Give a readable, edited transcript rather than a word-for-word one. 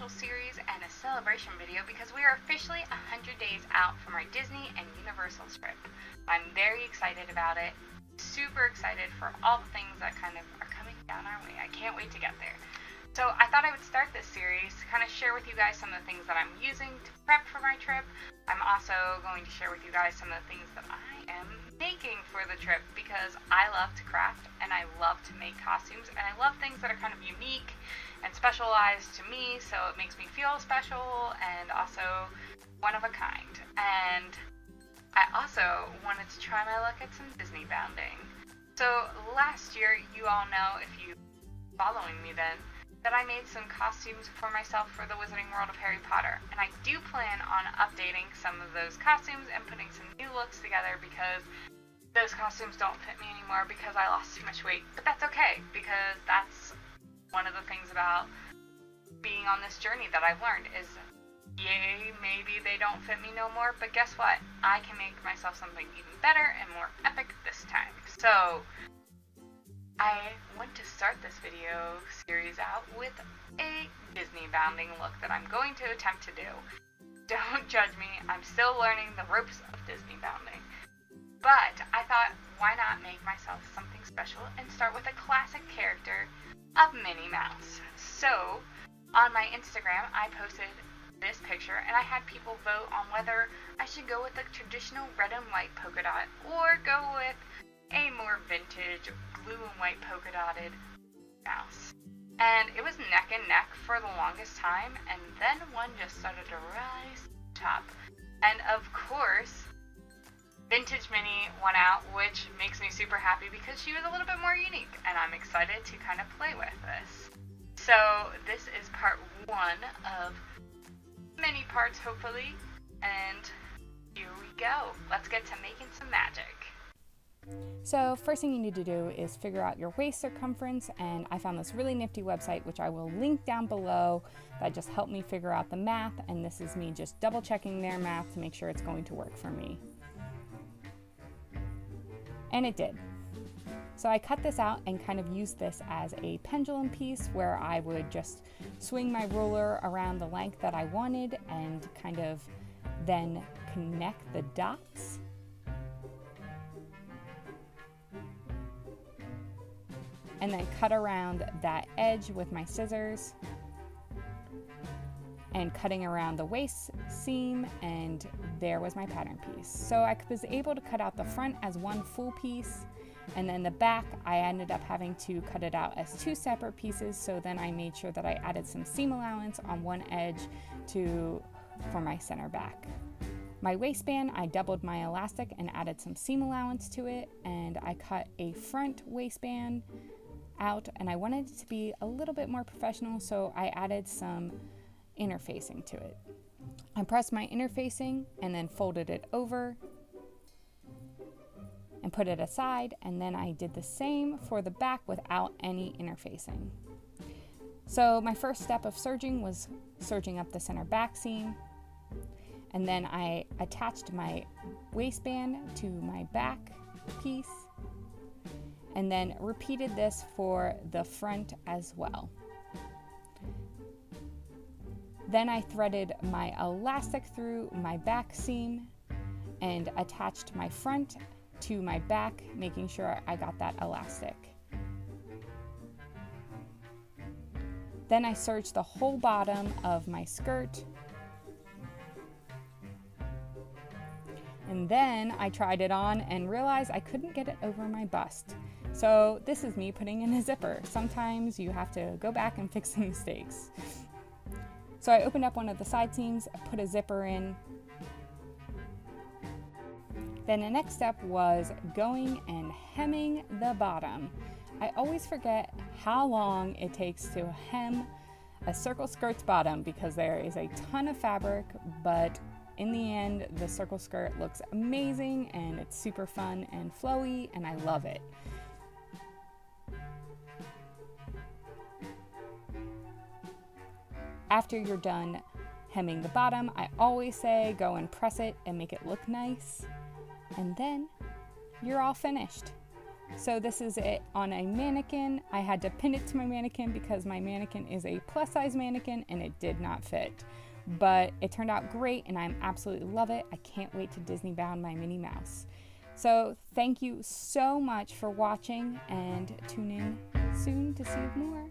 special series and a celebration video because we are officially 100 days out from our Disney and Universal trip. I'm very excited about it, super excited for all the things that kind of are coming down our way. I can't wait to get there. So I thought I would start this series to kind of share with you guys some of the things that I'm using to prep for my trip. I'm also going to share with you guys some of the things that I am making for the trip because I love to craft and I love to make costumes and I love things that are kind of unique and specialized to me, so it makes me feel special and also one of a kind. And I also wanted to try my luck at some Disney bounding. So last year, you all know, if you following me then, that I made some costumes for myself for the Wizarding World of Harry Potter. And I do plan on updating some of those costumes and putting some new looks together because those costumes don't fit me anymore because I lost too much weight. But that's okay, because that's one of the things about being on this journey that I've learned is, yay, maybe they don't fit me no more, but guess what? I can make myself something even better and more epic this time. So I want to start this video series out with a Disney bounding look that I'm going to attempt to do. Don't judge me, I'm still learning the ropes of Disney bounding. But I thought, why not make myself something special and start with a classic character of Minnie Mouse. So, on my Instagram, I posted this picture and I had people vote on whether I should go with the traditional red and white polka dot or go with a more vintage blue and white polka dotted mouse. And it was neck and neck for the longest time, and then one just started to rise to the top. And of course, Vintage Minnie won out, which makes me super happy because she was a little bit more unique, and I'm excited to kind of play with this. So this is part one of many parts, hopefully, and here we go. Let's get to making some magic. So first thing you need to do is figure out your waist circumference, and I found this really nifty website which I will link down below that just helped me figure out the math, and this is me just double checking their math to make sure it's going to work for me. And it did. So I cut this out and kind of used this as a pendulum piece where I would just swing my ruler around the length that I wanted and kind of then connect the dots. And then cut around that edge with my scissors and cutting around the waist seam, and there was my pattern piece. So I was able to cut out the front as one full piece, and then the back I ended up having to cut it out as two separate pieces, so then I made sure that I added some seam allowance on one edge for my center back. My waistband, I doubled my elastic and added some seam allowance to it, and I cut a front waistband out, and I wanted it to be a little bit more professional, so I added some interfacing to it. I pressed my interfacing and then folded it over and put it aside, and then I did the same for the back without any interfacing. So my first step of serging was serging up the center back seam, and then I attached my waistband to my back piece and then repeated this for the front as well. Then I threaded my elastic through my back seam and attached my front to my back, making sure I got that elastic. Then I serged the whole bottom of my skirt, and then I tried it on and realized I couldn't get it over my bust. So this is me putting in a zipper. Sometimes you have to go back and fix some mistakes. So I opened up one of the side seams, put a zipper in. Then the next step was going and hemming the bottom. I always forget how long it takes to hem a circle skirt's bottom because there is a ton of fabric, but in the end, the circle skirt looks amazing and it's super fun and flowy, and I love it. After you're done hemming the bottom, I always say go and press it and make it look nice, and then you're all finished. So this is it on a mannequin. I had to pin it to my mannequin because my mannequin is a plus size mannequin and it did not fit. But it turned out great and I absolutely love it. I can't wait to Disney bound my Minnie Mouse. So thank you so much for watching and tune in soon to see more.